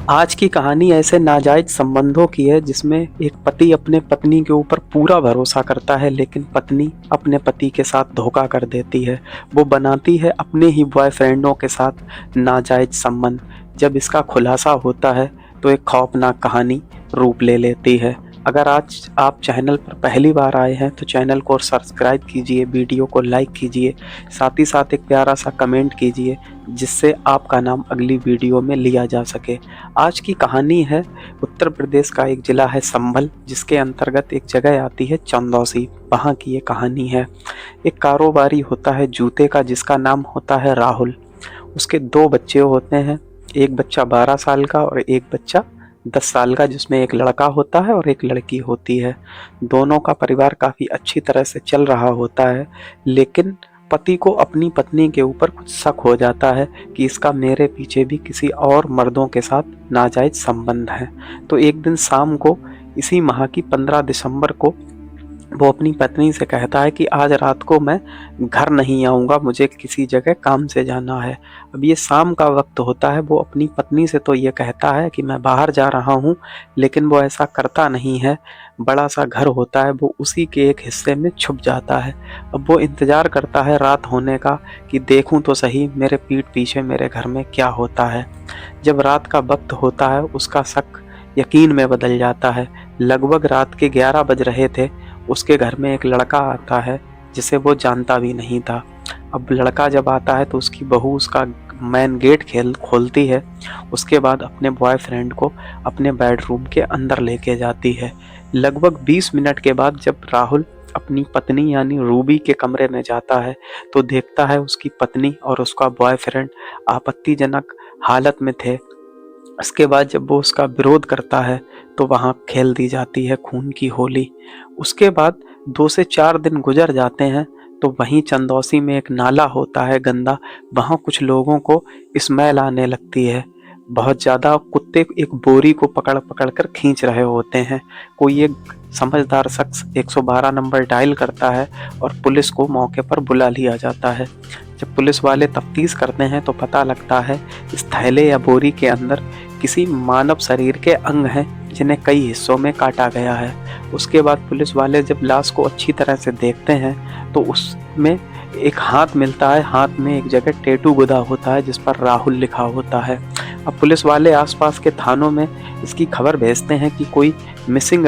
आज की कहानी ऐसे नाजायज संबंधों की है जिसमें एक पति अपने पत्नी के ऊपर पूरा भरोसा करता है, लेकिन पत्नी अपने पति के साथ धोखा कर देती है। वो बनाती है अपने ही बॉयफ्रेंडों के साथ नाजायज संबंध। जब इसका खुलासा होता है तो एक खौफनाक कहानी रूप ले लेती है। अगर आज आप चैनल पर पहली बार आए हैं तो चैनल को सब्सक्राइब कीजिए, वीडियो को लाइक कीजिए, साथ ही साथ एक प्यारा सा कमेंट कीजिए जिससे आपका नाम अगली वीडियो में लिया जा सके। आज की कहानी है उत्तर प्रदेश का एक ज़िला है संभल, जिसके अंतर्गत एक जगह आती है चंदौसी। वहाँ की ये कहानी है। एक कारोबारी होता है जूते का जिसका नाम होता है राहुल। उसके दो बच्चे होते हैं, एक बच्चा 12 साल का और एक बच्चा 10 साल का, जिसमें एक लड़का होता है और एक लड़की होती है। दोनों का परिवार काफ़ी अच्छी तरह से चल रहा होता है, लेकिन पति को अपनी पत्नी के ऊपर कुछ शक हो जाता है कि इसका मेरे पीछे भी किसी और मर्दों के साथ नाजायज संबंध है। तो एक दिन शाम को, इसी माह की 15 दिसंबर को, वो अपनी पत्नी से कहता है कि आज रात को मैं घर नहीं आऊँगा, मुझे किसी जगह काम से जाना है। अब ये शाम का वक्त होता है। वो अपनी पत्नी से तो ये कहता है कि मैं बाहर जा रहा हूँ, लेकिन वो ऐसा करता नहीं है। बड़ा सा घर होता है, वो उसी के एक हिस्से में छुप जाता है। अब वो इंतज़ार करता है रात होने का कि देखूँ तो सही मेरे पीठ पीछे मेरे घर में क्या होता है। जब रात का वक्त होता है उसका शक यकीन में बदल जाता है। लगभग रात के 11 बज रहे थे। उसके घर में एक लड़का आता है जिसे वो जानता भी नहीं था। अब लड़का जब आता है तो उसकी बहू उसका मेन गेट खोलती है। उसके बाद अपने बॉयफ्रेंड को अपने बेडरूम के अंदर लेके जाती है। लगभग 20 मिनट के बाद जब राहुल अपनी पत्नी यानी रूबी के कमरे में जाता है तो देखता है उसकी पत्नी और उसका बॉयफ्रेंड आपत्तिजनक हालत में थे। उसके बाद जब वो उसका विरोध करता है तो वहाँ खेल दी जाती है खून की होली। उसके बाद 2 से 4 दिन गुजर जाते हैं तो वहीं चंदौसी में एक नाला होता है गंदा। वहाँ कुछ लोगों को स्मेल आने लगती है। बहुत ज़्यादा कुत्ते एक बोरी को पकड़ पकड़ कर खींच रहे होते हैं। कोई एक समझदार शख्स 112 नंबर डायल करता है और पुलिस को मौके पर बुला लिया जाता है। जब पुलिस वाले तफ्तीश करते हैं तो पता लगता है इस थैले या बोरी के अंदर किसी मानव शरीर के अंग हैं जिन्हें कई हिस्सों में काटा गया है। उसके बाद पुलिस वाले जब लाश को अच्छी तरह से देखते हैं तो उसमें एक हाथ मिलता है। हाथ में एक जगह टैटू गुदा होता है जिस पर राहुल लिखा होता है। अब पुलिस वाले आसपास के थानों में इसकी खबर भेजते हैं कि कोई मिसिंग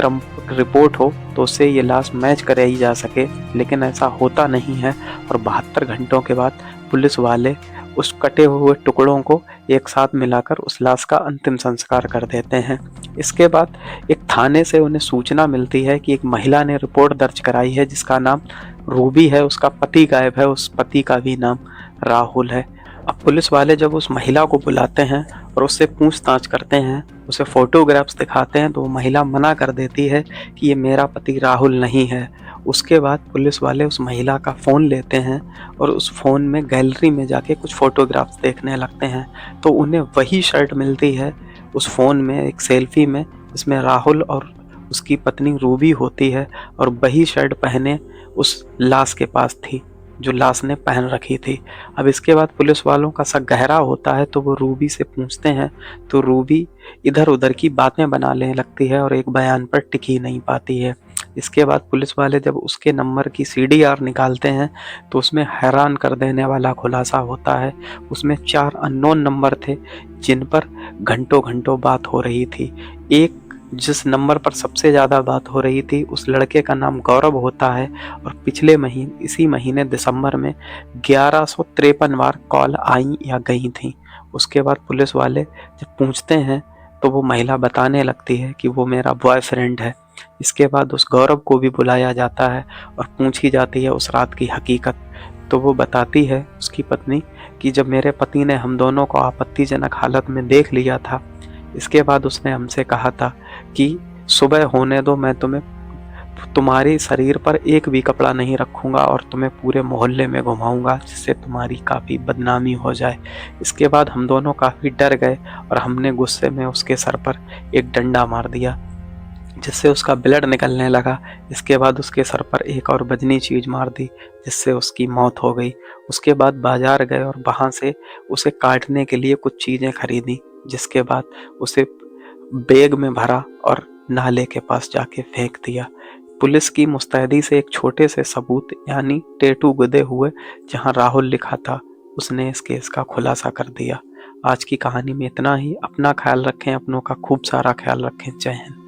रिपोर्ट हो तो उससे ये लाश मैच कराई जा सके, लेकिन ऐसा होता नहीं है। और 72 घंटों के बाद पुलिस वाले उस कटे हुए टुकड़ों को एक साथ मिलाकर उस लाश का अंतिम संस्कार कर देते हैं। इसके बाद एक थाने से उन्हें सूचना मिलती है कि एक महिला ने रिपोर्ट दर्ज कराई है जिसका नाम रूबी है। उसका पति गायब है, उस पति का भी नाम राहुल है। अब पुलिस वाले जब उस महिला को बुलाते हैं और उससे पूछताछ करते हैं, उसे फोटोग्राफ्स दिखाते हैं, तो वो महिला मना कर देती है कि ये मेरा पति राहुल नहीं है। उसके बाद पुलिस वाले उस महिला का फ़ोन लेते हैं और उस फ़ोन में गैलरी में जाके कुछ फ़ोटोग्राफ्स देखने लगते हैं तो उन्हें वही शर्ट मिलती है उस फ़ोन में, एक सेल्फ़ी में, जिसमें राहुल और उसकी पत्नी रूबी होती है और वही शर्ट पहने उस लाश के पास थी जो लाश ने पहन रखी थी। अब इसके बाद पुलिस वालों का शक गहरा होता है तो वो रूबी से पूछते हैं तो रूबी इधर उधर की बातें बनाने लगती है और एक बयान पर टिकी नहीं पाती है। इसके बाद पुलिस वाले जब उसके नंबर की सीडीआर निकालते हैं तो उसमें हैरान कर देने वाला खुलासा होता है। उसमें 4 अननोन नंबर थे जिन पर घंटों घंटों बात हो रही थी। एक जिस नंबर पर सबसे ज़्यादा बात हो रही थी उस लड़के का नाम गौरव होता है और पिछले महीने, इसी महीने दिसंबर में 1153 बार कॉल आई या गई थी। उसके बाद पुलिस वाले जब पूछते हैं तो वो महिला बताने लगती है कि वो मेरा बॉयफ्रेंड है। इसके बाद उस गौरव को भी बुलाया जाता है और पूछी जाती है उस रात की हकीकत। तो वो बताती है उसकी पत्नी कि जब मेरे पति ने हम दोनों को आपत्तिजनक हालत में देख लिया था, इसके बाद उसने हमसे कहा था कि सुबह होने दो, मैं तुम्हारे शरीर पर एक भी कपड़ा नहीं रखूंगा और तुम्हें पूरे मोहल्ले में घुमाऊंगा जिससे तुम्हारी काफ़ी बदनामी हो जाए। इसके बाद हम दोनों काफ़ी डर गए और हमने गुस्से में उसके सर पर एक डंडा मार दिया जिससे उसका ब्लड निकलने लगा। इसके बाद उसके सर पर एक और वजनी चीज़ मार दी जिससे उसकी मौत हो गई। उसके बाद बाजार गए और वहाँ से उसे काटने के लिए कुछ चीज़ें खरीदी जिसके बाद उसे बैग में भरा और नाले के पास जाके फेंक दिया। पुलिस की मुस्तैदी से एक छोटे से सबूत यानी टैटू गुदे हुए जहां राहुल लिखा था, उसने इस केस का खुलासा कर दिया। आज की कहानी में इतना ही। अपना ख्याल रखें, अपनों का खूब सारा ख्याल रखें। जय हिंद।